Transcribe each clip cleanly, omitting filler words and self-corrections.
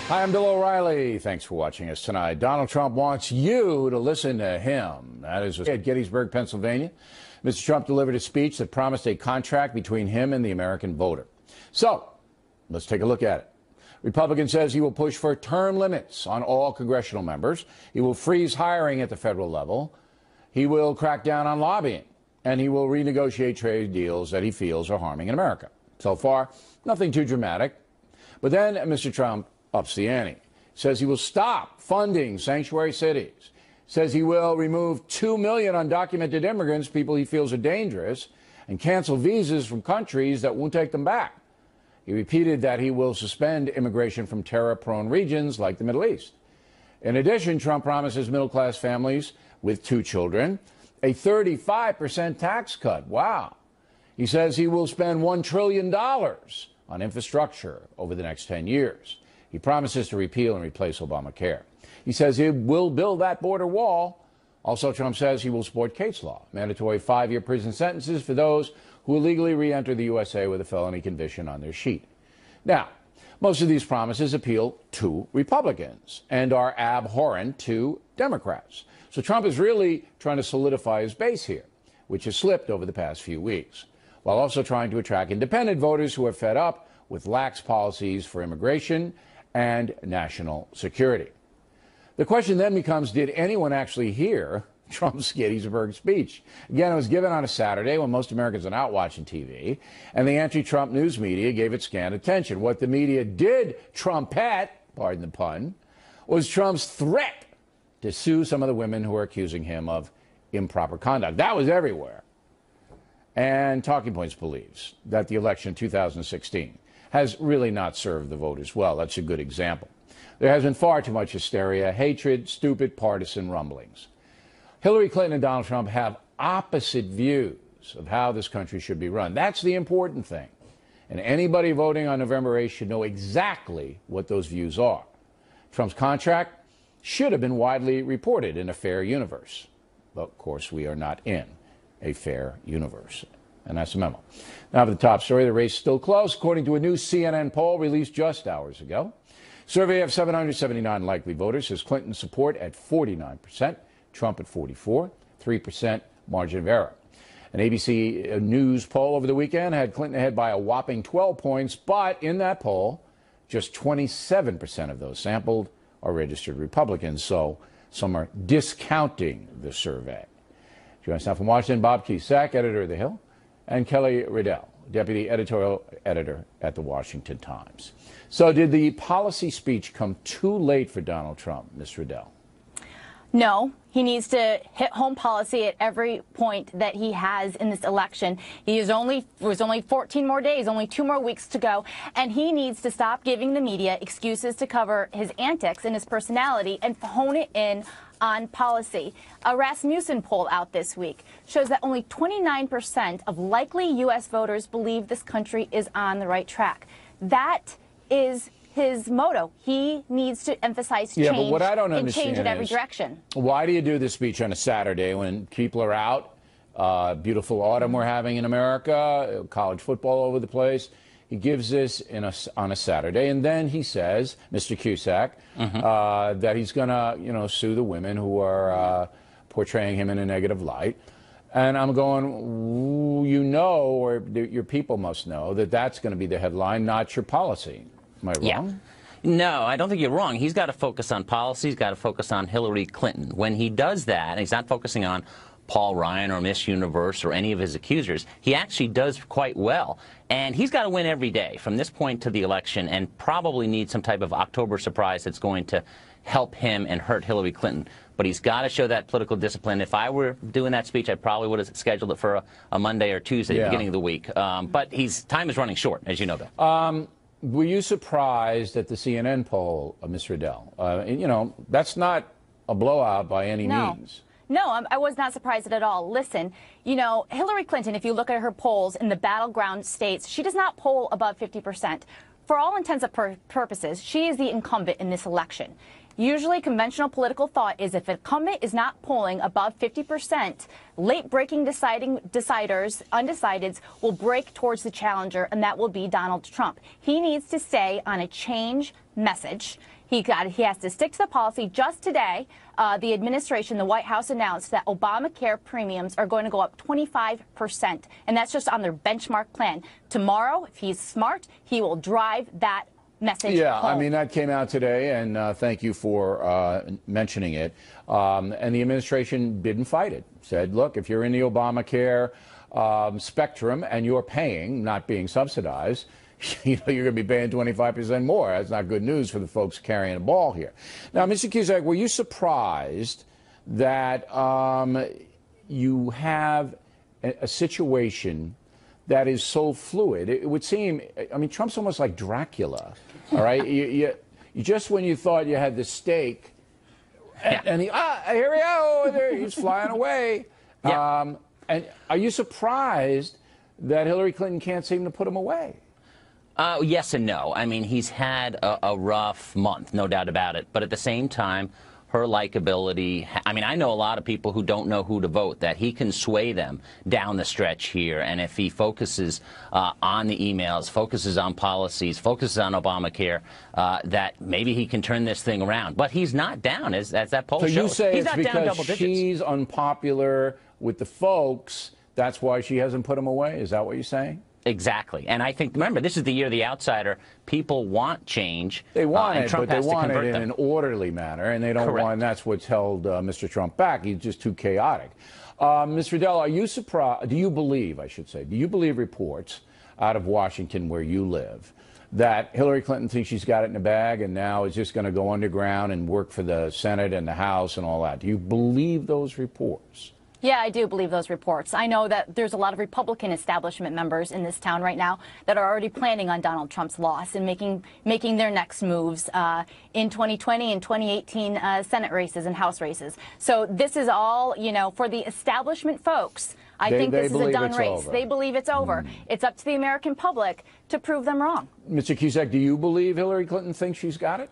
Hi, I'm Bill O'Reilly. Thanks for watching us tonight. Donald Trump wants you to listen to him. That is at Gettysburg, Pennsylvania. Mr. Trump delivered a speech that promised a contract between him and the American voter. So, let's take a look at it. Republican says he will push for term limits on all congressional members. He will freeze hiring at the federal level. He will crack down on lobbying. And he will renegotiate trade deals that he feels are harming America. So far, nothing too dramatic. But then Mr. Trump ups the ante. Says he will stop funding sanctuary cities. Says he will remove 2 million undocumented immigrants, people he feels are dangerous, and cancel visas from countries that won't take them back. He repeated that he will suspend immigration from terror-prone regions like the Middle East. In addition, Trump promises middle-class families with 2 children a 35% tax cut. Wow. He says he will spend $1 trillion on infrastructure over the next 10 years. He promises to repeal and replace Obamacare. He says he will build that border wall. Also, Trump says he will support Kate's Law, mandatory 5-year prison sentences for those who illegally re-enter the USA with a felony conviction on their sheet. Now, most of these promises appeal to Republicans and are abhorrent to Democrats. So Trump is really trying to solidify his base here, which has slipped over the past few weeks, while also trying to attract independent voters who are fed up with lax policies for immigration and national security. The question then becomes, did anyone actually hear Trump's Gettysburg speech? Again, it was given on a Saturday when most Americans are not watching TV, and the anti-Trump news media gave it scant attention. What the media did trumpet, pardon the pun, was Trump's threat to sue some of the women who are accusing him of improper conduct. That was everywhere. And Talking Points believes that the election in 2016 has really not served the voters well. That's a good example. There has been far too much hysteria, hatred, stupid partisan rumblings. Hillary Clinton and Donald Trump have opposite views of how this country should be run. That's the important thing. And anybody voting on November 8th should know exactly what those views are. Trump's contract should have been widely reported in a fair universe. But, of course, we are not in a fair universe. And that's the memo. Now for the top story, the race still close, according to a new CNN poll released just hours ago. Survey of 779 likely voters says Clinton's support at 49%, Trump at 44%, 3% margin of error. An ABC News poll over the weekend had Clinton ahead by a whopping 12 points, but in that poll, just 27% of those sampled are registered Republicans, so some are discounting the survey. Joining us now from Washington, Bob Cusack, editor of The Hill, and Kelly Riddell, deputy editorial editor at The Washington Times. So did the policy speech come too late for Donald Trump, Ms. Riddell? No, he needs to hit home policy at every point that he has in this election. There's only 14 more days, only 2 more weeks to go, and he needs to stop giving the media excuses to cover his antics and his personality and hone it in on policy. A Rasmussen poll out this week shows that only 29% of likely U.S. voters believe this country is on the right track. That is his motto. He needs to emphasize change, but what I don't understand change in every direction. Why do you do this speech on a Saturday when people are out? Beautiful autumn we're having in America, college football over the place. He gives this on a Saturday, and then he says, Mr. Cusack, that he's going to, sue the women who are portraying him in a negative light. And I'm going, or your people must know that that's going to be the headline, not your policy. Am I wrong? Yeah. No, I don't think you're wrong. He's got to focus on policy. He's got to focus on Hillary Clinton. When he does that, and he's not focusing on Paul Ryan or Miss Universe or any of his accusers, he actually does quite well. And he's got to win every day from this point to the election, and probably need some type of October surprise that's going to help him and hurt Hillary Clinton. But he's got to show that political discipline. If I were doing that speech, I probably would have scheduled it for a Monday or Tuesday, beginning of the week. But time is running short, as you know, Bill. Were you surprised at the CNN poll, Ms. Riddell? That's not a blowout by any means. No, I was not surprised at all. Listen, Hillary Clinton, if you look at her polls in the battleground states, she does not poll above 50%. For all intents and purposes, she is the incumbent in this election. Usually, conventional political thought is if an incumbent is not polling above 50%, late-breaking deciders, undecideds, will break towards the challenger, and that will be Donald Trump. He needs to stay on a change message. He has to stick to the policy. Just today, the administration, the White House, announced that Obamacare premiums are going to go up 25%, and that's just on their benchmark plan. Tomorrow, if he's smart, he will drive that message home. I mean, that came out today, and thank you for mentioning it. And the administration didn't fight it. Said, look, if you're in the Obamacare spectrum and you're paying, not being subsidized, you're going to be paying 25% more. That's not good news for the folks carrying the ball here. Now, Mr. Cusack, were you surprised that you have a situation that is so fluid? It would seem, I mean, Trump's almost like Dracula, all right? you just when you thought you had the stake, and here we go, there, he's flying away. Yeah. And are you surprised that Hillary Clinton can't seem to put him away? Yes and no. I mean, he's had a rough month, no doubt about it. But at the same time, her likability, I mean, I know a lot of people who don't know who to vote, that he can sway them down the stretch here. And if he focuses on the emails, focuses on policies, focuses on Obamacare, that maybe he can turn this thing around. But he's not down, as that poll shows. So you say he's it's not down double because digits. she's unpopular with the folks, that's why she hasn't put him away? Is that what you're saying? Exactly. And I think, remember, this is the year of the outsider. People want change. They want and it, Trump but they has to want it convert in them. an orderly manner, and they don't Correct. want, that's what's held Mr. Trump back. He's just too chaotic. Ms. Riddell, are you surprised, do you believe reports out of Washington where you live that Hillary Clinton thinks she's got it in the bag and now is just going to go underground and work for the Senate and the House and all that? Do you believe those reports? Yeah, I do believe those reports. I know that there's a lot of Republican establishment members in this town right now that are already planning on Donald Trump's loss and making their next moves in 2020 and 2018 Senate races and House races. So this is all, you know, for the establishment folks. I think this is a done race. They believe it's over. It's up to the American public to prove them wrong. Mr. Cusack, do you believe Hillary Clinton thinks she's got it?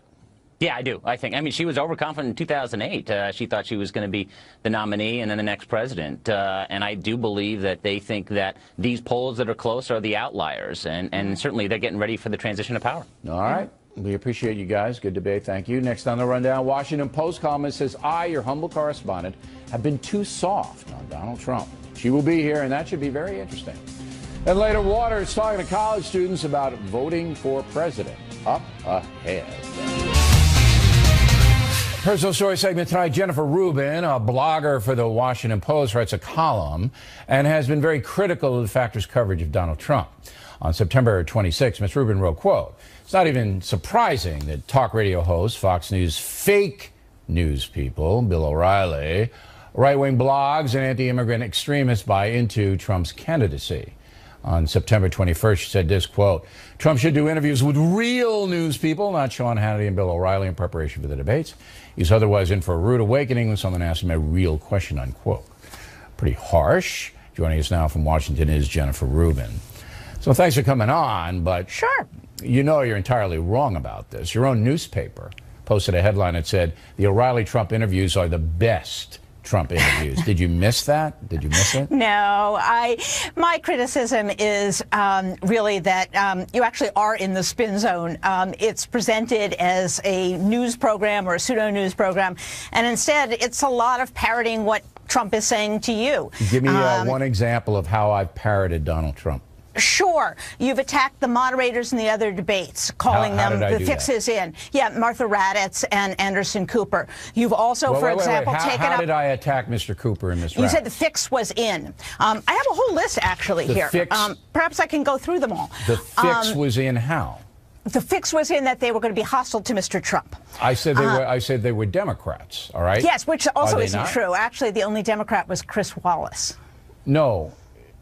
Yeah, I do. I mean, she was overconfident in 2008. She thought she was going to be the nominee and then the next president. And I do believe that they think that these polls that are close are the outliers. And certainly they're getting ready for the transition of power. All right. We appreciate you guys. Good debate. Thank you. Next on the rundown, Washington Post columnist says, I, your humble correspondent, have been too soft on Donald Trump. She will be here, and that should be very interesting. And later, Waters talking to college students about voting for president. Up ahead. Personal story segment tonight. Jennifer Rubin, a blogger for the Washington Post, writes a column and has been very critical of the Factor's coverage of Donald Trump. On September 26, Ms. Rubin wrote, quote, it's not even surprising that talk radio host, Fox News fake news people, Bill O'Reilly, right-wing blogs, and anti-immigrant extremists buy into Trump's candidacy. On September 21st, she said this, quote, Trump should do interviews with real news people, not Sean Hannity and Bill O'Reilly, in preparation for the debates. He's otherwise in for a rude awakening when someone asks him a real question, unquote. Pretty harsh. Joining us now from Washington is Jennifer Rubin. So thanks for coming on, but sure, you know you're entirely wrong about this. Your own newspaper posted a headline that said, the O'Reilly-Trump interviews are the best Trump interviews. Did you miss that? Did you miss it? No, my criticism is really that you actually are in the spin zone. It's presented as a news program or a pseudo-news program, and instead it's a lot of parroting what Trump is saying to you. Give me one example of how I've parroted Donald Trump. Sure. You've attacked the moderators in the other debates, calling them the fixes in. Yeah, Martha Raddatz and Anderson Cooper. You've also, for example, taken up... How did I attack Mr. Cooper and Ms. Raddatz? You said the fix was in. I have a whole list, actually, here. Perhaps I can go through them all. The fix was in how? The fix was in that they were going to be hostile to Mr. Trump. I said they were Democrats, all right? Yes, which also isn't true. Actually, the only Democrat was Chris Wallace. No.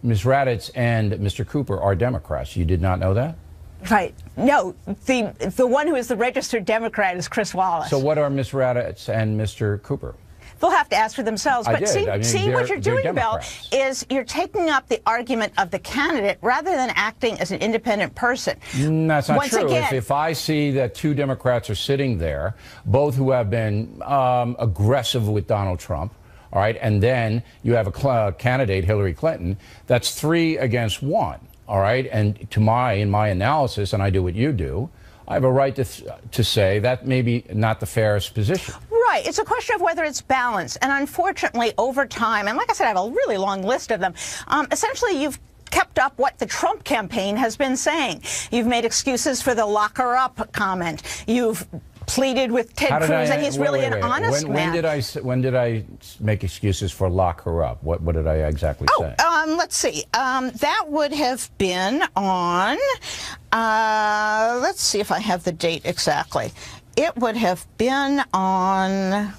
Ms. Raddatz and Mr. Cooper are Democrats. You did not know that? Right. No, the one who is the registered Democrat is Chris Wallace. So what are Ms. Raddatz and Mr. Cooper? They'll have to ask for themselves. But see what you're doing, Bill, is you're taking up the argument of the candidate rather than acting as an independent person. That's not true. If I see that two Democrats are sitting there, both who have been aggressive with Donald Trump, all right, and then you have a candidate, Hillary Clinton, that's 3 against 1, all right? And in my analysis, and I do what you do, I have a right to say that maybe not the fairest position. Right. It's a question of whether it's balanced. And unfortunately, over time, and like I said, I have a really long list of them, essentially you've kept up what the Trump campaign has been saying. You've made excuses for the lock her up comment. You've pleaded with Ted Cruz, and he's really an honest man. When did I make excuses for lock her up? What did I exactly say? Let's see. That would have been on, let's see if I have the date exactly. It would have been on,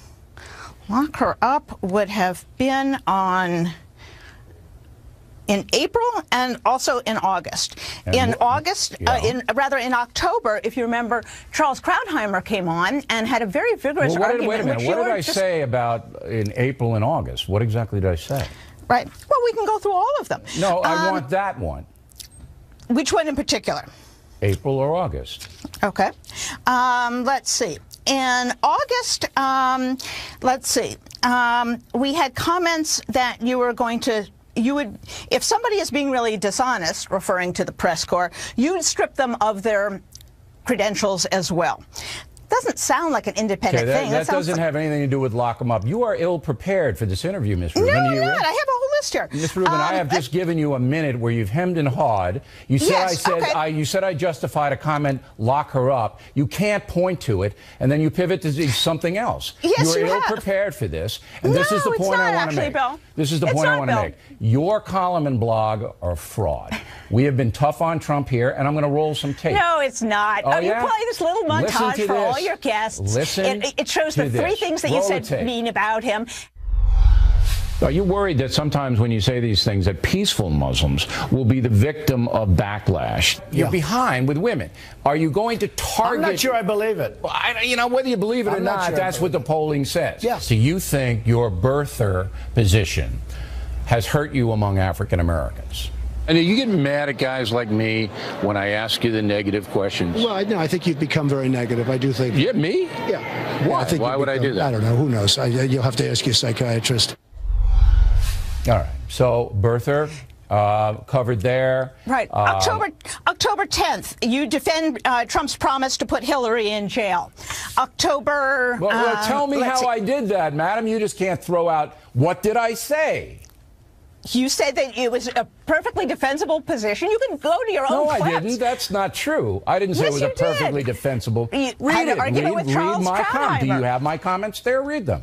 lock her up would have been on in April and also in August. In August, in October, if you remember, Charles Krauthammer came on and had a very vigorous argument. Wait a minute. What did I say about in April and August? What exactly did I say? Right. Well, we can go through all of them. No, I want that one. Which one in particular? April or August. Okay. Let's see. In August, let's see. We had comments that you were going to if somebody is being really dishonest, referring to the press corps, you'd strip them of their credentials as well. Doesn't sound like an independent thing. That doesn't have anything to do with lock them up. You are ill prepared for this interview, Ms. Rubin. No, I'm not. I have a whole list here. Ms. Rubin, I have just given you a minute where you've hemmed and hawed. You said you said I justified a comment, lock her up. You can't point to it, and then you pivot to something else. Yes, you are ill prepared for this, and this is the point I want to make. Bill. This is the point I want to make. Your column and blog are fraud. We have been tough on Trump here, and I'm going to roll some tape. No, it's not. Oh, you play this little montage for all your guests. Listen it shows the three things that you said mean about him. Are you worried that sometimes when you say these things that peaceful Muslims will be the victim of backlash? You're behind with women. Are you going to target... I'm not sure I believe it. Well, whether you believe it or not, that's what the polling says. Yes. Do you think your birther position has hurt you among African Americans? And you get mad at guys like me when I ask you the negative questions? Well, no, I think you've become very negative. I do think... Yeah, me? Yeah. Why? Why would I do that? I don't know. Who knows? You'll have to ask your psychiatrist. All right. So, birther, covered there. Right. October 10th, you defend Trump's promise to put Hillary in jail. October... Well, tell me how I did that, madam. You just can't throw out, what did I say? You said that it was a perfectly defensible position. You can go to your own No, clips. I didn't. That's not true. I didn't say it was a perfectly defensible. Read it. Read my comment. Do you have my comments there? Read them.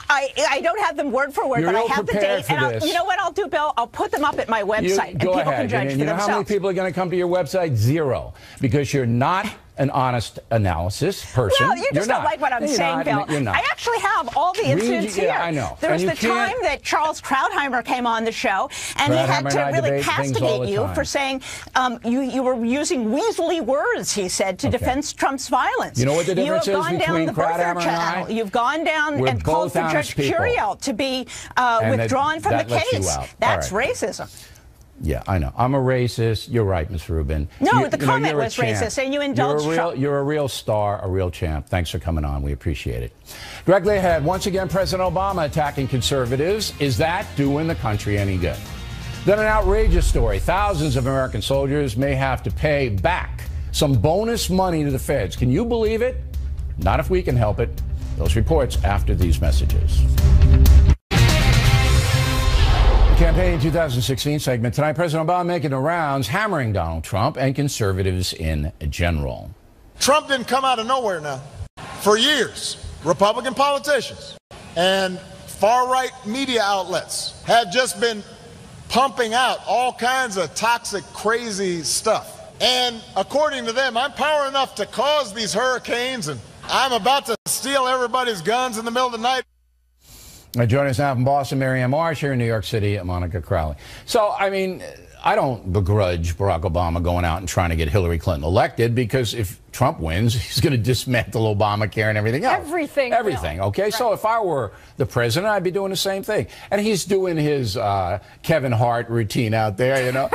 I don't have them word for word, but I have the date. And you know what I'll do, Bill? I'll put them up at my website, and people can judge for themselves. You know how many people are going to come to your website? Zero. Because you're not an honest analysis person. Well, you just don't like what I'm saying, Bill. I actually have all the incidents here. Yeah, I know. There was the time that Charles Krauthammer came on the show, and he had to really castigate you for saying you were using weaselly words, he said, to defend Trump's violence. You know what the difference is between Krauthammer and I? You've gone down and called for Judge Curiel to be withdrawn from the case. That's racism. Yeah, I know. I'm a racist. You're right, Ms. Rubin. No, the comment was racist, and you indulged Trump. You're a real star, a real champ. Thanks for coming on. We appreciate it. Directly ahead, once again, President Obama attacking conservatives. Is that doing the country any good? Then an outrageous story. Thousands of American soldiers may have to pay back some bonus money to the feds. Can you believe it? Not if we can help it. Those reports after these messages. Campaign 2016 segment tonight. President Obama making the rounds, hammering Donald Trump and conservatives in general. Trump didn't come out of nowhere now. For years, Republican politicians and far-right media outlets have just been pumping out all kinds of toxic, crazy stuff. And according to them, I'm power enough to cause these hurricanes, and I'm about to steal everybody's guns in the middle of the night. Joining us now from Boston, Marianne Marsh, here in New York City, Monica Crowley. So, I mean, I don't begrudge Barack Obama going out and trying to get Hillary Clinton elected, because if Trump wins, he's going to dismantle Obamacare and everything else. Everything, okay? Right. So if I were the president, I'd be doing the same thing. And he's doing his Kevin Hart routine out there, you know.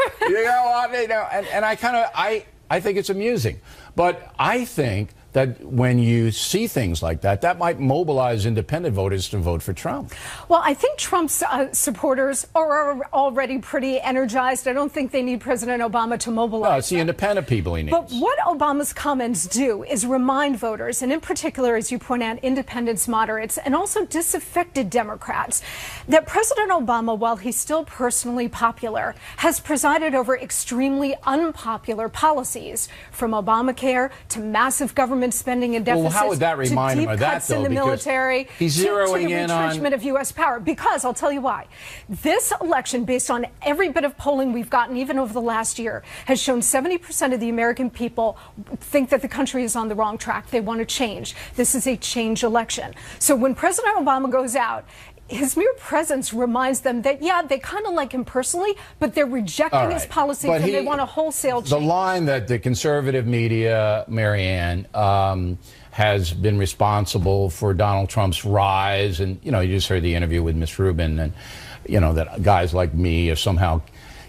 And I think it's amusing. But I think that when you see things like that, that might mobilize independent voters to vote for Trump. Well, I think Trump's supporters are already pretty energized. I don't think they need President Obama to mobilize. No, it's the independent people he needs. But what Obama's comments do is remind voters, and in particular, as you point out, independents, moderates, and also disaffected Democrats, that President Obama, while he's still personally popular, has presided over extremely unpopular policies, from Obamacare to massive government spending and deficits, well, how would that remind to him deep of that, cuts though? in the Because military, he's to zeroing the in on retrenchment of U.S. power. Because I'll tell you why. This election, based on every bit of polling we've gotten, even over the last year, has shown 70% of the American people think that the country is on the wrong track. They want to change. This is a change election. So when President Obama goes out, his mere presence reminds them that, yeah, they kind of like him personally, but they're rejecting his policies and they want a wholesale change. The line that the conservative media, Marianne, has been responsible for Donald Trump's rise, and, you know, you just heard the interview with Miss Rubin, and, you know, that guys like me are somehow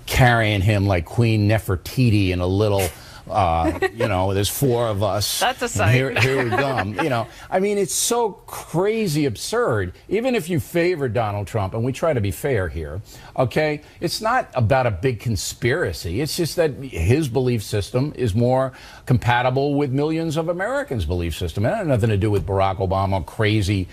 carrying him like Queen Nefertiti in a little... you know, there's 4 of us. That's a sight. Here we come. You know, I mean, it's so crazy absurd. Even if you favor Donald Trump, and we try to be fair here, okay, it's not about a big conspiracy. It's just that his belief system is more compatible with millions of Americans' belief system. It had nothing to do with Barack Obama, crazy,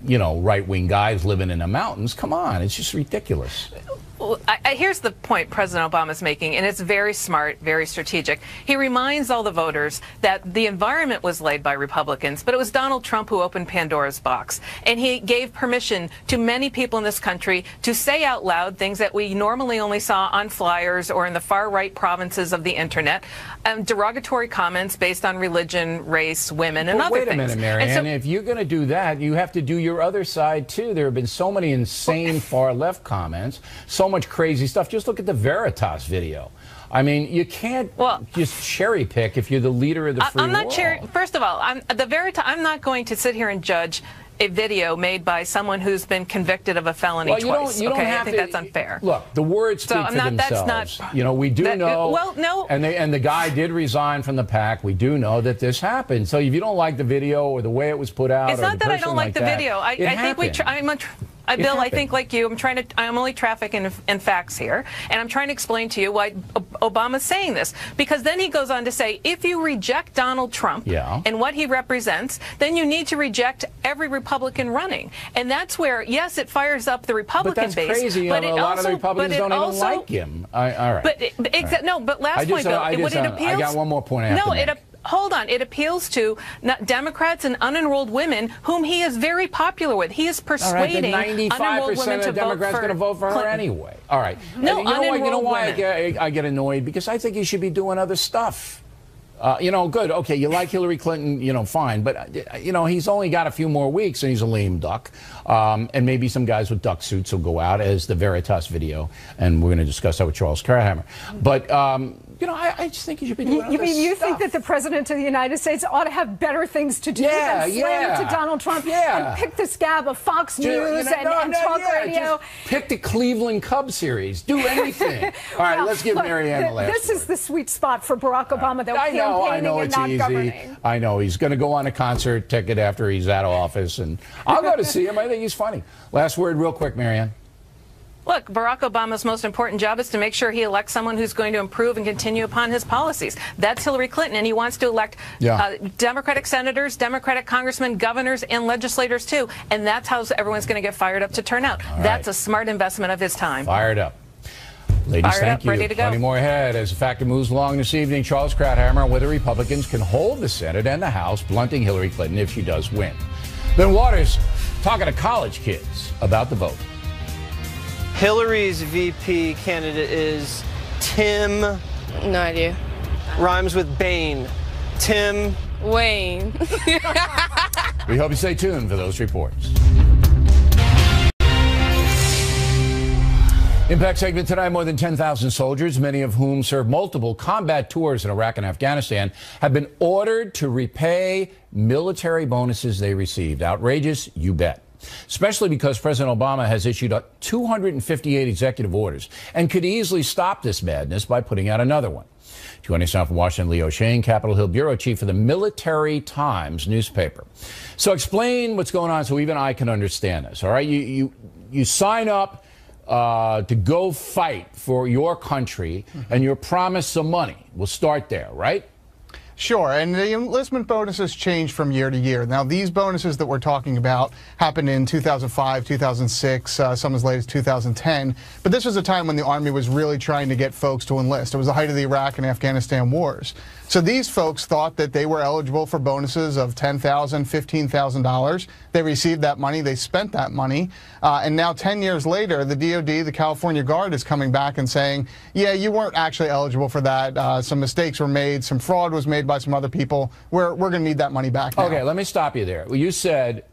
you know, right-wing guys living in the mountains. Come on, it's just ridiculous. Well, here's the point President Obama is making, and it's very smart, very strategic. He reminds all the voters that the environment was laid by Republicans, but it was Donald Trump who opened Pandora's box. And he gave permission to many people in this country to say out loud things that we normally only saw on flyers or in the far-right provinces of the Internet, derogatory comments based on religion, race, women, and other things. Wait a minute, Marianne. If you're going to do that, you have to do your other side, too. There have been so many insane far-left comments, so much crazy stuff. Just look at the Veritas video. I mean, you can't just cherry pick if you're the leader of the free world. First of all, I'm not going to sit here and judge a video made by someone who's been convicted of a felony twice. I think that's unfair. Look, the words speak for themselves. You know, we do know. Well, no. And the guy did resign from the PAC. We do know that this happened. So if you don't like the video or the way it was put out, it's not that I don't like the video. I think Bill, I think like you, I'm only trafficking in facts here, and I'm trying to explain to you why Obama's saying this. Because then he goes on to say, if you reject Donald Trump and what he represents, then you need to reject every Republican running. And that's where, yes, it fires up the Republican base. But that's crazy. But a lot of the Republicans don't even like him. All right. No, but last point, Bill, I got one more point I have to make. Hold on. It appeals to Democrats and unenrolled women whom he is very popular with. He is persuading unenrolled women to vote for Democrats going to vote for her anyway. All right. No, you know why I get annoyed? Because I think he should be doing other stuff. You know, good. Okay, you like Hillary Clinton, you know, fine. But, you know, he's only got a few more weeks and he's a lame duck. And maybe some guys with duck suits will go out, as the Veritas video. And we're going to discuss that with Charles Krauthammer. But, you know, I just think he should be doing other stuff. You think that the President of the United States ought to have better things to do than slander to Donald Trump and pick the scab of Fox News and talk radio? Just pick the Cleveland Cubs series. Do anything. All right, let's give Marianne the last This is the sweet spot for Barack Obama, though. I know it's easy. Governing. I know he's going to go on a concert ticket after he's out of office, and I'll go to see him. I think he's funny. Last word, real quick, Marianne. Look, Barack Obama's most important job is to make sure he elects someone who's going to improve and continue upon his policies. That's Hillary Clinton, and he wants to elect Democratic senators, Democratic congressmen, governors, and legislators, too. And that's how everyone's going to get fired up to turn out. That's a smart investment of his time. Fired up. Ladies, thank you. Ready to go. Plenty more ahead as the factor moves along this evening. Charles Krauthammer on whether Republicans can hold the Senate and the House, blunting Hillary Clinton if she does win. Ben Waters talking to college kids about the vote. Hillary's VP candidate is Tim. No idea. Rhymes with Bane. Tim Wayne. We hope you stay tuned for those reports. Impact segment tonight. More than 10,000 soldiers, many of whom served multiple combat tours in Iraq and Afghanistan, have been ordered to repay military bonuses they received. Outrageous? You bet. especially because President Obama has issued 258 executive orders and could easily stop this madness by putting out another one. Joining us now from Washington, Leo Shane, Capitol Hill bureau chief of the Military Times newspaper. So explain what's going on so even I can understand this, all right? You sign up to go fight for your country, and you're promised some money. We'll start there, right? Sure, and the enlistment bonuses change from year to year. Now, these bonuses that we're talking about happened in 2005, 2006, some as late as 2010. But this was a time when the Army was really trying to get folks to enlist. It was the height of the Iraq and Afghanistan wars. So these folks thought that they were eligible for bonuses of $10,000, $15,000. They received that money. They spent that money. And now 10 years later, the DOD, the California Guard, is coming back and saying, yeah, you weren't actually eligible for that. Some mistakes were made. Some fraud was made by some other people. We're going to need that money back now. Okay, let me stop you there. Well, you said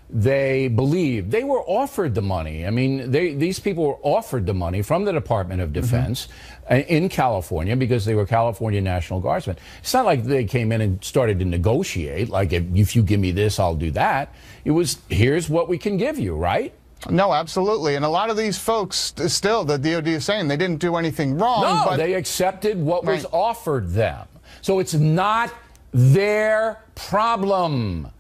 they believed they were offered the money. I mean, these people were offered the money from the Department of Defense in California because they were California National Guardsmen. It's not like they came in and started to negotiate, like if you give me this, I'll do that. It was, here's what we can give you, right? No, absolutely. And a lot of these folks, still, the DOD is saying they didn't do anything wrong. No, but they accepted what was offered them. So it's not their problem.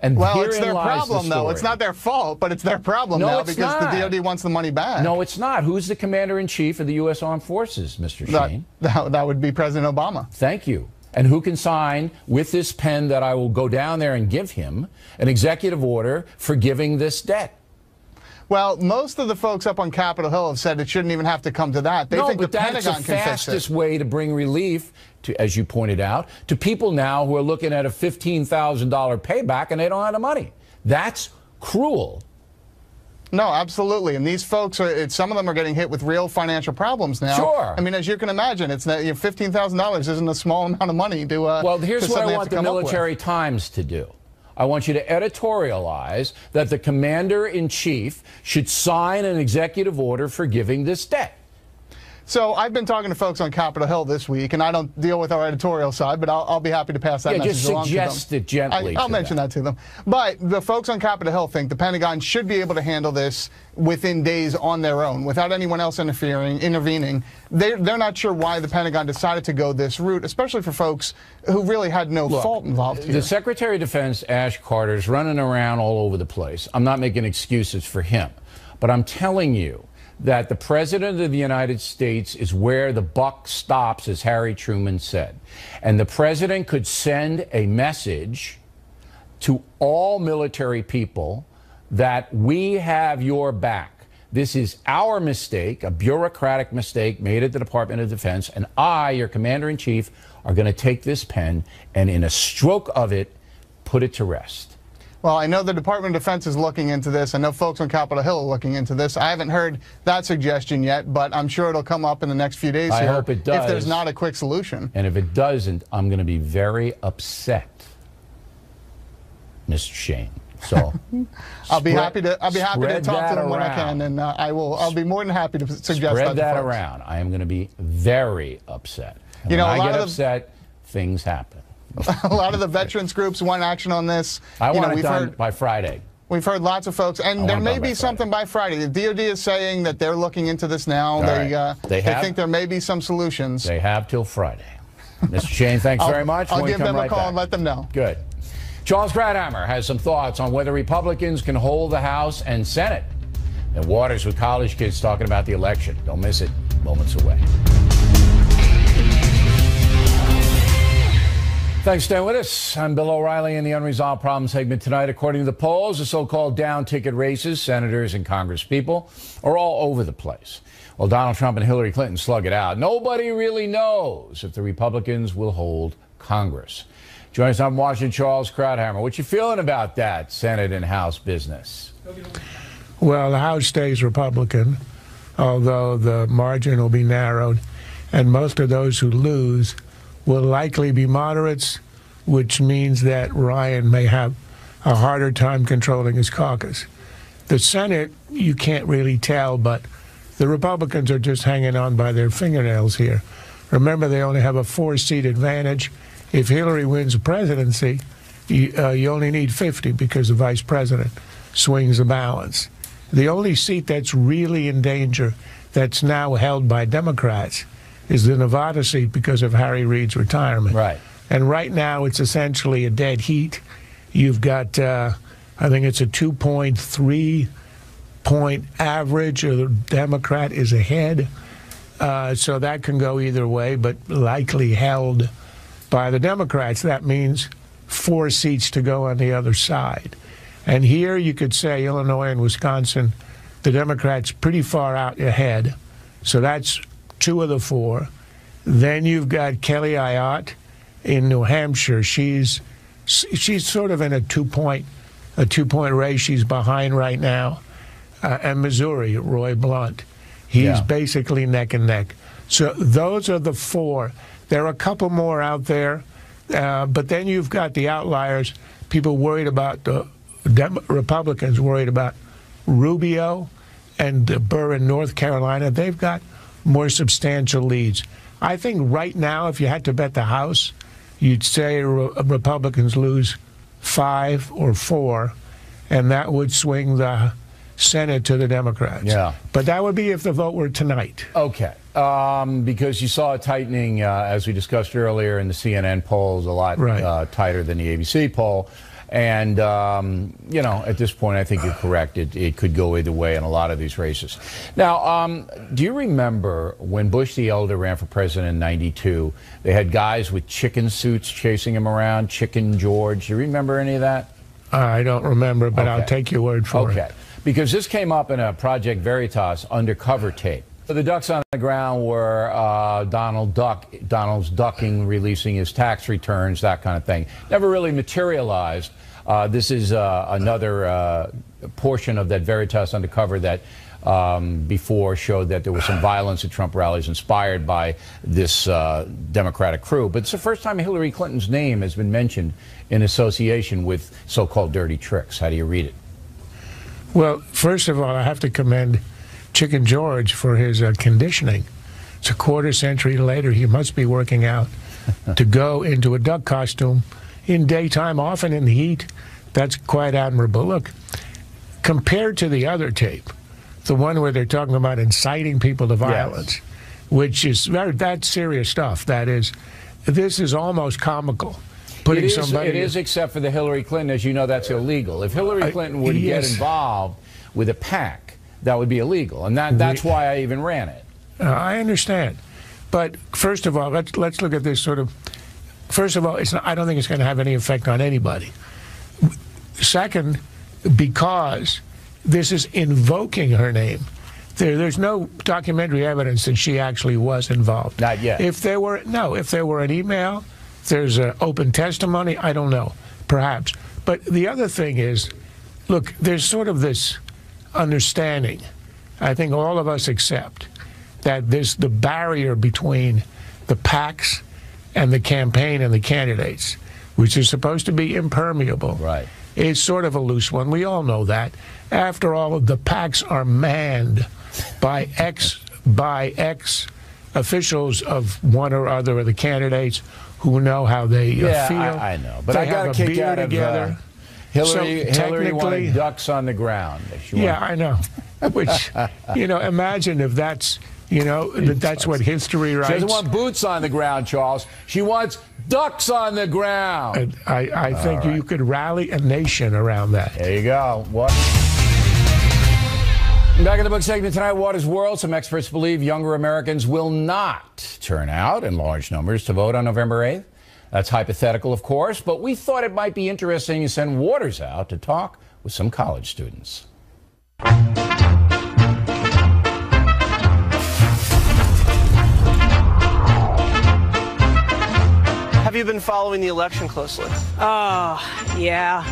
And well, it's their problem, though. It's not their fault, but it's their problem now because the DOD wants the money back. No, it's not. Who's the commander-in-chief of the U.S. Armed Forces, Mr. Shane? That would be President Obama. Thank you. And who can sign, with this pen that I will go down there and give him, an executive order forgiving this debt? Well, most of the folks up on Capitol Hill have said it shouldn't even have to come to that. They think the Pentagon can fix it. No, but that's the fastest way to bring relief, to, as you pointed out, to people now who are looking at a $15,000 payback and they don't have the money. That's cruel. No, absolutely. And these folks, some of them are getting hit with real financial problems now. Sure. I mean, as you can imagine, it's $15,000 isn't a small amount of money to well, here's what I want the Military Times to do. I want you to editorialize that the commander-in-chief should sign an executive order forgiving this debt. So I've been talking to folks on Capitol Hill this week, and I don't deal with our editorial side, but I'll be happy to pass that message along to them. Just suggest it gently. I'll mention that to them. But the folks on Capitol Hill think the Pentagon should be able to handle this within days on their own, without anyone else intervening. They're not sure why the Pentagon decided to go this route, especially for folks who really had no fault involved here. The Secretary of Defense, Ash Carter, is running around all over the place. I'm not making excuses for him, but I'm telling you that the President of the United States is where the buck stops, as Harry Truman said. And the President could send a message to all military people that we have your back. This is our mistake, a bureaucratic mistake made at the Department of Defense, and I, your Commander-in-Chief, are going to take this pen and in a stroke of it, put it to rest. Well, I know the Department of Defense is looking into this. I know folks on Capitol Hill are looking into this. I haven't heard that suggestion yet, but I'm sure it'll come up in the next few days I hope it does. If there's not a quick solution. And if it doesn't, I'm going to be very upset, Mr. Shane. So I'll be happy to talk to them when I can, and I'll be more than happy to suggest that. Spread that around. I am going to be very upset. And when I get upset, things happen. A lot of the veterans groups want action on this. I want it done by Friday. We've heard lots of folks, and there may be something by Friday. The DOD is saying that they're looking into this now. They think there may be some solutions. They have till Friday. Mr. Shane, thanks very much. I'll give them a call and let them know. Good. Charles Gradhammer has some thoughts on whether Republicans can hold the House and Senate. And Waters with college kids talking about the election. Don't miss it. Moments away. Thanks for staying with us. I'm Bill O'Reilly in the Unresolved Problem segment tonight. According to the polls, the so-called down-ticket races, senators and congresspeople, are all over the place. While Donald Trump and Hillary Clinton slug it out, nobody really knows if the Republicans will hold Congress. Joining us on Washington, Charles Gradhammer. What you feeling about that Senate and House business? Well, the House stays Republican, although the margin will be narrowed, and most of those who lose will likely be moderates, which means that Ryan may have a harder time controlling his caucus. The Senate, you can't really tell, but the Republicans are just hanging on by their fingernails here. Remember, they only have a 4-seat advantage. If Hillary wins the presidency, you only need 50 because of vice president. swings the balance. The only seat that's really in danger that's now held by Democrats is the Nevada seat because of Harry Reid's retirement. Right. And right now it's essentially a dead heat. You've got, I think it's a 2.3 point average. The Democrat is ahead. So that can go either way, but likely held by the Democrats. That means 4 seats to go on the other side. And here you could say Illinois and Wisconsin, the Democrats pretty far out ahead. So that's 2 of the 4. Then you've got Kelly Ayotte in New Hampshire. She's sort of in a 2-point race. She's behind right now. And Missouri, Roy Blunt. He's basically neck and neck. So those are the 4. There are a couple more out there, but then you've got the outliers. People worried about the Republicans worried about Rubio and Burr in North Carolina. They've got more substantial leads. I think right now, if you had to bet the House, you'd say Republicans lose 5 or 4, and that would swing the Senate to the Democrats. Yeah. But that would be if the vote were tonight. Okay. Because you saw a tightening, as we discussed earlier, in the CNN polls, a lot tighter than the ABC poll. And, you know, at this point, I think you're correct. It could go either way in a lot of these races. Now, do you remember when Bush the Elder ran for president in '92, they had guys with chicken suits chasing him around, Chicken George? Do you remember any of that? I don't remember, but I'll take your word for it. Okay. Because this came up in a Project Veritas undercover tape. The ducks on the ground were Donald's ducking, releasing his tax returns, that kind of thing. Never really materialized. This is another portion of that Veritas undercover that before showed that there was some violence at Trump rallies inspired by this Democratic crew. But it's the first time Hillary Clinton's name has been mentioned in association with so-called dirty tricks. How do you read it? Well, first of all, I have to commend Chicken George for his conditioning. It's a quarter century later. He must be working out to go into a duck costume in daytime, often in the heat. That's quite admirable. Look, compared to the other tape, the one where they're talking about inciting people to violence, which is that's serious stuff. That is, this is almost comical. It is, except for the Hillary Clinton. As you know, that's illegal. If Hillary Clinton would get involved with a PAC, that would be illegal, and that's why I even ran it. I understand, but first of all, let's look at this sort of. First of all, I don't think it's going to have any effect on anybody. Second, because this is invoking her name. There's no documentary evidence that she actually was involved. Not yet. If there were an email, if there's an open testimony, I don't know, perhaps. But the other thing is, look, there's sort of this understanding, I think all of us accept, that there's the barrier between the PACs and the campaign and the candidates, which is supposed to be impermeable. Right. It's sort of a loose one. We all know that. After all, the PACs are manned by ex officials of one or other of the candidates who know how they feel. I know. But I got a kick out of Hillary wanted ducks on the ground. I know. Which, imagine if that's, that's what history writes. She doesn't want boots on the ground, Charles. She wants ducks on the ground. And I think you could rally a nation around that. There you go. What? Back in the book segment tonight, Water's World. Some experts believe younger Americans will not turn out in large numbers to vote on November 8th. That's hypothetical, of course, but we thought it might be interesting to send Waters out to talk with some college students. Have you been following the election closely? Yeah,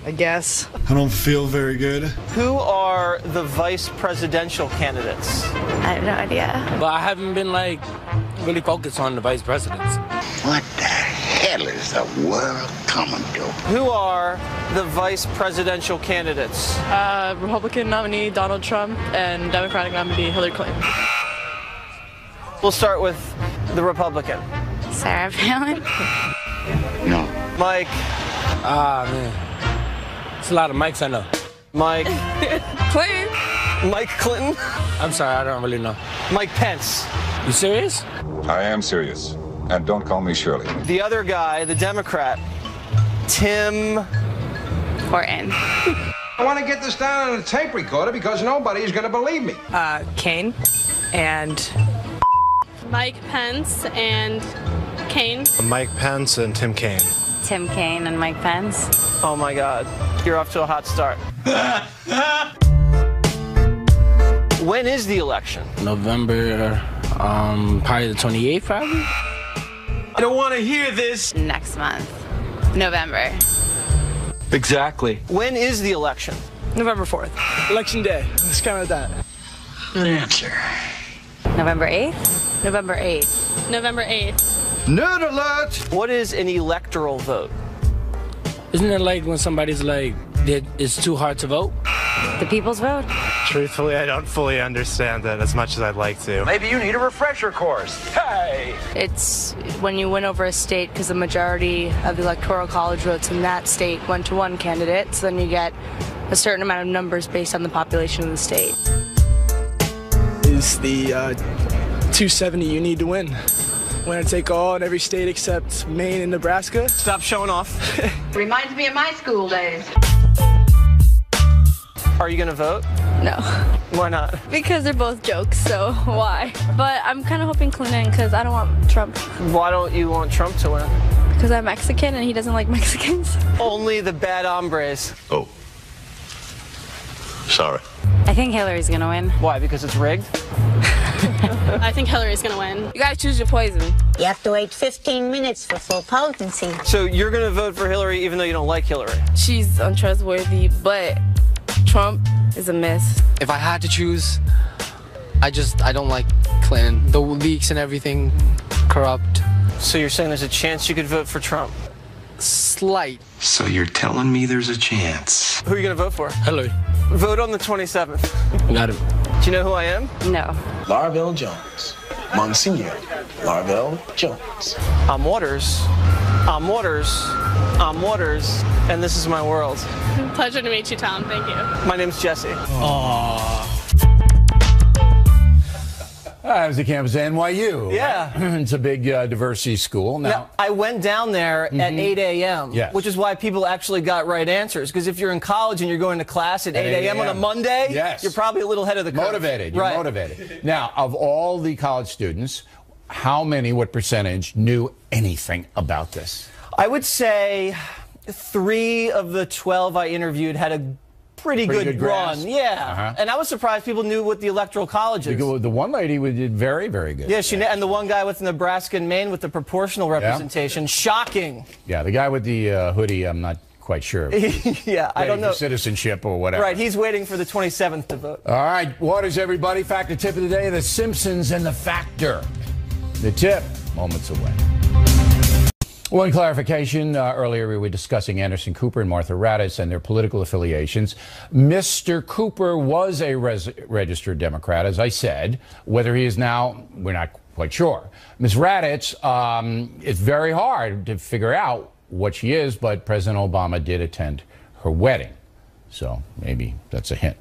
I guess. I don't feel very good. Who are the vice presidential candidates? I have no idea. But I haven't been, really focused on the vice presidents. What the hell is the world coming to? Who are the vice presidential candidates? Republican nominee Donald Trump and Democratic nominee Hillary Clinton. We'll start with the Republican. Sarah Palin? No. Mike. Man. It's a lot of Mikes I know. Mike. Clinton. Mike Clinton. I'm sorry, I don't really know. Mike Pence. You serious? I am serious. And don't call me Shirley. The other guy, the Democrat, Tim Horton. I want to get this down on a tape recorder because nobody is going to believe me. Kane and Mike Pence and Kane. Mike Pence and Tim Kaine. Tim Kaine and Mike Pence. Oh my God, you're off to a hot start. When is the election? November, probably the 28th, probably. I don't want to hear this. Next month. November. Exactly. When is the election? November 4th. Election day. Let's count it that. Good answer. November 8th? November 8th. November 8th. Nerd alert! What is an electoral vote? Isn't it like when somebody's like, it's too hard to vote? The people's vote? Truthfully, I don't fully understand it as much as I'd like to. Maybe you need a refresher course. Hey! It's when you win over a state because the majority of the electoral college votes in that state went to one candidate, so then you get a certain amount of numbers based on the population of the state. Is the 270 you need to win. Winner take all in every state except Maine and Nebraska. Stop showing off. Reminds me of my school days. Are you gonna vote? No. Why not? Because they're both jokes, so why? But I'm kind of hoping Clinton because I don't want Trump. Why don't you want Trump to win? Because I'm Mexican and he doesn't like Mexicans. Only the bad hombres. Oh. Sorry. I think Hillary's gonna win. Why? Because it's rigged? I think Hillary's gonna win. You gotta choose your poison. You have to wait 15 minutes for full potency. So you're gonna vote for Hillary even though you don't like Hillary? She's untrustworthy, but Trump is a mess. If I had to choose, I don't like Clinton. The leaks and everything, corrupt. So you're saying there's a chance you could vote for Trump? Slight. So you're telling me there's a chance? Who are you gonna vote for? Hillary. Vote on the 27th. Got it. Do you know who I am? No. Larville Jones. Monsignor. Larville Jones. I'm Waters. I'm Waters. I'm Waters. And this is my world. Pleasure to meet you, Tom. Thank you. My name's Jesse. That was the campus at NYU. Yeah. It's a big diversity school. Now, I went down there at 8 a.m., Yes. which is why people actually got right answers. Because if you're in college and you're going to class at 8 a.m. on a Monday, yes, you're probably a little ahead of the curve. Motivated. You're right. motivated. Now, of all the college students, how many, what percentage knew anything about this? I would say 3 of the 12 I interviewed had a pretty good run. grasp. Yeah. And I was surprised people knew what the Electoral College is. The one lady did very, very good. Yeah, and the one guy with Nebraska and Maine with the proportional representation. Shocking. Yeah, the guy with the hoodie, I'm not quite sure. Yeah, I don't know. For citizenship or whatever. Right, he's waiting for the 27th to vote. All right, Waters, everybody. Factor tip of the day, The Simpsons and the Factor. The tip, moments away. One clarification. Earlier we were discussing Anderson Cooper and Martha Raddatz and their political affiliations. Mr. Cooper was a registered Democrat, as I said. Whether he is now, we're not quite sure. Ms. Raddatz, it's very hard to figure out what she is, but President Obama did attend her wedding. So maybe that's a hint.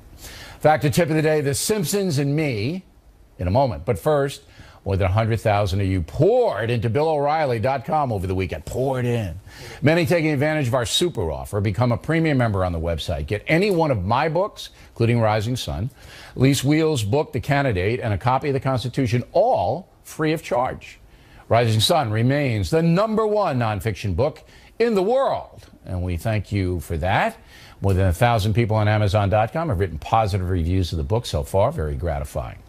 Factor tip of the day, The Simpsons and me, in a moment. But first, more than 100,000 of you poured into BillO'Reilly.com over the weekend. Poured in. Many taking advantage of our super offer. Become a premium member on the website. Get any one of my books, including Rising Sun, Lise Wheel's book, The Candidate, and a copy of the Constitution, all free of charge. Rising Sun remains the #1 nonfiction book in the world, and we thank you for that. More than 1,000 people on Amazon.com have written positive reviews of the book so far. Very gratifying.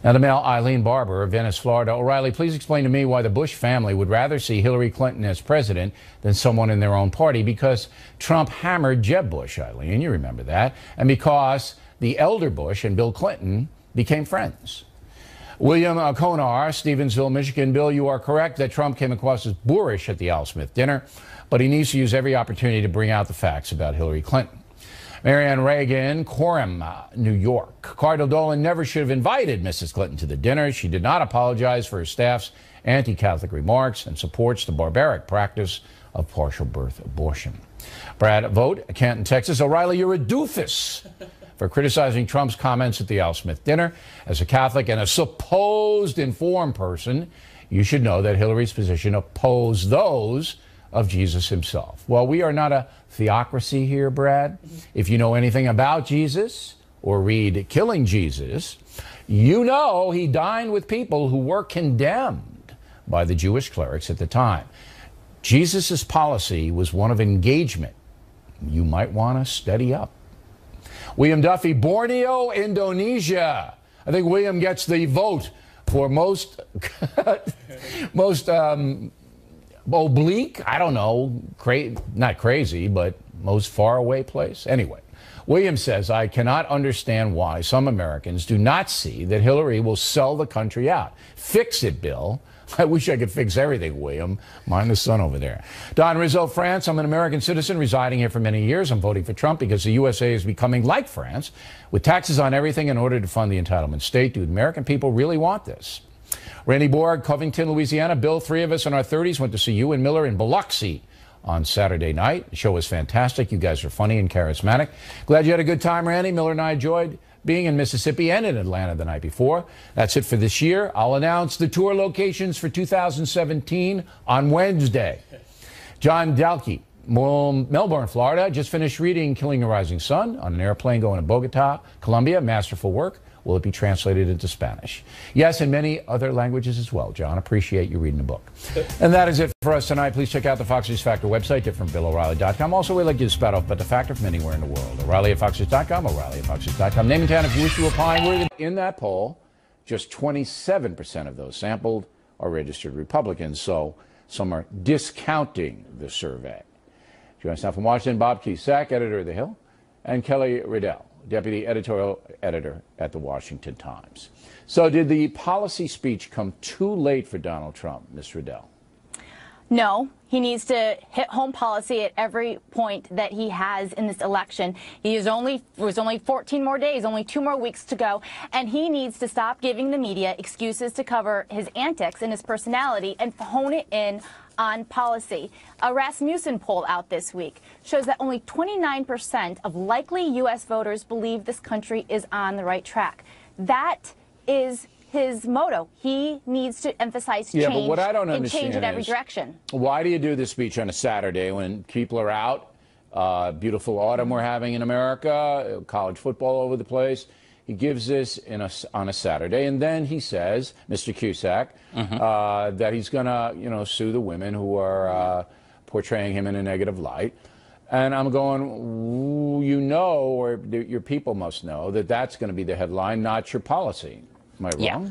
Now, to Mel Eileen Barber of Venice, Florida. O'Reilly, please explain to me why the Bush family would rather see Hillary Clinton as president than someone in their own party. Because Trump hammered Jeb Bush, Eileen, you remember that, and because the elder Bush and Bill Clinton became friends. William Konar, Stevensville, Michigan. Bill, you are correct that Trump came across as boorish at the Al Smith dinner, but he needs to use every opportunity to bring out the facts about Hillary Clinton. Marianne Reagan, Coram, New York. Cardinal Dolan never should have invited Mrs. Clinton to the dinner. She did not apologize for her staff's anti-Catholic remarks and supports the barbaric practice of partial birth abortion. Brad, vote, Canton, Texas. O'Reilly, you're a doofus for criticizing Trump's comments at the Al Smith dinner. As a Catholic and a supposed informed person, you should know that Hillary's position opposed those of Jesus himself. Well, we are not a theocracy here, Brad. If you know anything about Jesus or read Killing Jesus, you know he dined with people who were condemned by the Jewish clerics at the time. Jesus' policy was one of engagement. You might want to steady up. William Duffy, Borneo, Indonesia. I think William gets the vote for most oblique, I don't know, not crazy, but most faraway place. Anyway, William says, I cannot understand why some Americans do not see that Hillary will sell the country out. Fix it, Bill. I wish I could fix everything, William. Mind the sun over there. Don Rizzo, France. I'm an American citizen residing here for many years. I'm voting for Trump because the USA is becoming like France, with taxes on everything in order to fund the entitlement state. Do American people really want this? Randy Borg, Covington, Louisiana. Bill, 3 of us in our 30s went to see you and Miller in Biloxi on Saturday night. The show was fantastic. You guys are funny and charismatic. Glad you had a good time, Randy. Miller and I enjoyed being in Mississippi and in Atlanta the night before. That's it for this year. I'll announce the tour locations for 2017 on Wednesday. John Dalkey, Melbourne, Florida, just finished reading Killing a Rising Sun on an airplane going to Bogota, Colombia. Masterful work. Will it be translated into Spanish? Yes, and many other languages as well. John, appreciate you reading the book. And that is it for us tonight. Please check out the Fox News Factor website, differentbilloreilly.com. Also, we'd like you to spout off but the Factor from anywhere in the world. O'Reilly at foxnews.com, O'Reilly at foxnews.com. Name and town if you wish to opine. In that poll, just 27% of those sampled are registered Republicans, so some are discounting the survey. Join us now from Washington, Bob Cusack, editor of The Hill, and Kelly Riddell, deputy editorial editor at the Washington Times. So did the policy speech come too late for Donald Trump, Ms. Riddell? No, he needs to hit home policy at every point that he has in this election. There's only 14 more days, only 2 more weeks to go, and he needs to stop giving the media excuses to cover his antics and his personality and hone it in on policy. A Rasmussen poll out this week shows that only 29% of likely U.S. voters believe this country is on the right track. That is his motto. He needs to emphasize change, but what I don't understand change in every direction. Why do you do this speech on a Saturday when people are out? Beautiful autumn we're having in America, college football all over the place. He gives this on a Saturday, and then he says, Mr. Cusack, that he's going to, sue the women who are portraying him in a negative light. And I'm going, or your people must know that that's going to be the headline, not your policy. Am I wrong? Yeah.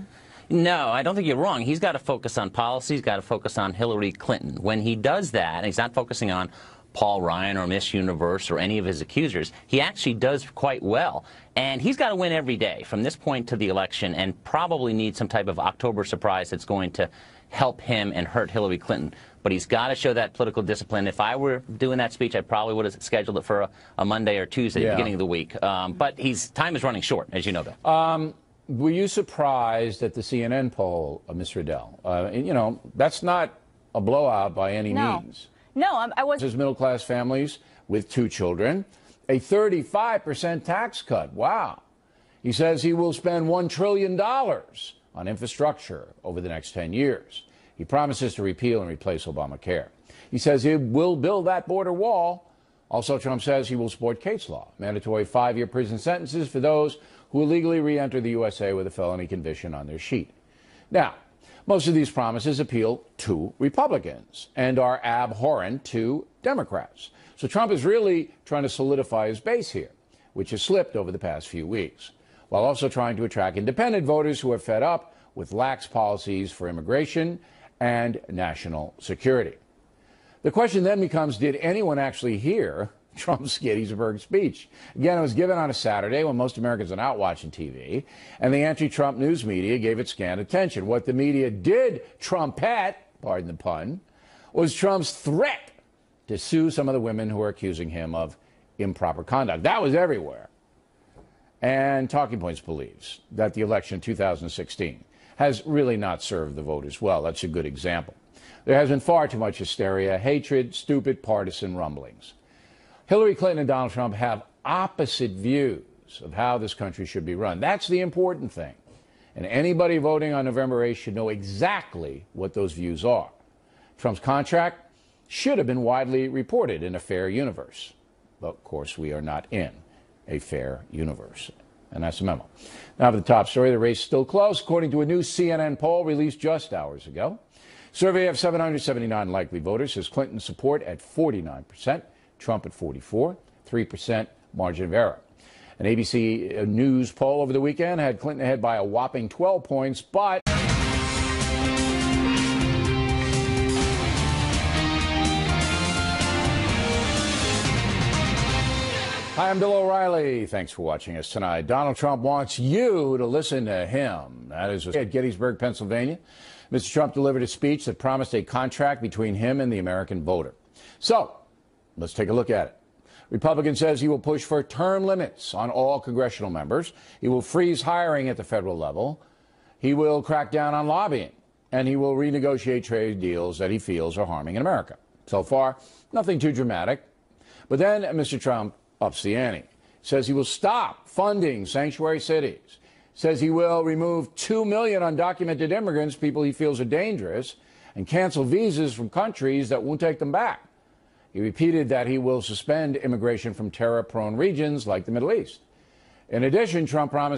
No, I don't think you're wrong. He's got to focus on policy. He's got to focus on Hillary Clinton. When he does that, and he's not focusing on Paul Ryan or Miss Universe or any of his accusers, he actually does quite well. And he's got to win every day from this point to the election, and probably need some type of October surprise that's going to help him and hurt Hillary Clinton. But he's got to show that political discipline. If I were doing that speech, I probably would have scheduled it for a Monday or Tuesday, beginning of the week. But time is running short, as you know, Bill. Were you surprised at the CNN poll, Ms. Riddell? That's not a blowout by any means. No, I wasn't. There's middle-class families with 2 children. A 35% tax cut. Wow. He says he will spend $1 trillion on infrastructure over the next 10 years. He promises to repeal and replace Obamacare. He says he will build that border wall. Also, Trump says he will support Kate's Law, mandatory 5-year prison sentences for those who illegally re-enter the USA with a felony conviction on their sheet. Now, most of these promises appeal to Republicans and are abhorrent to Democrats. So Trump is really trying to solidify his base here, which has slipped over the past few weeks, while also trying to attract independent voters who are fed up with lax policies for immigration and national security. The question then becomes, did anyone actually hear Trump's Gettysburg speech? Again, it was given on a Saturday when most Americans are not watching TV, and the anti-Trump news media gave it scant attention. What the media did trumpet, pardon the pun, was Trump's threat to sue some of the women who are accusing him of improper conduct. That was everywhere. And Talking Points believes that the election in 2016 has really not served the voters well. That's a good example. There has been far too much hysteria, hatred, stupid partisan rumblings. Hillary Clinton and Donald Trump have opposite views of how this country should be run. That's the important thing. And anybody voting on November 8th should know exactly what those views are. Trump's contract should have been widely reported in a fair universe. But, of course, we are not in a fair universe. And that's the memo. Now for the top story, the race is still close, according to a new CNN poll released just hours ago. Survey of 779 likely voters says Clinton's support at 49%, Trump at 44%, 3% margin of error. An ABC News poll over the weekend had Clinton ahead by a whopping 12 points, but Hi, I'm Bill O'Reilly. Thanks for watching us tonight. Donald Trump wants you to listen to him. That is at Gettysburg, Pennsylvania. Mr. Trump delivered a speech that promised a contract between him and the American voter. So, let's take a look at it. Republican says he will push for term limits on all congressional members. He will freeze hiring at the federal level. He will crack down on lobbying. And he will renegotiate trade deals that he feels are harming America. So far, nothing too dramatic. But then Mr. Trump ups the ante. Says he will stop funding sanctuary cities. Says he will remove 2 million undocumented immigrants, people he feels are dangerous, and cancel visas from countries that won't take them back. He repeated that he will suspend immigration from terror-prone regions like the Middle East. In addition, Trump promised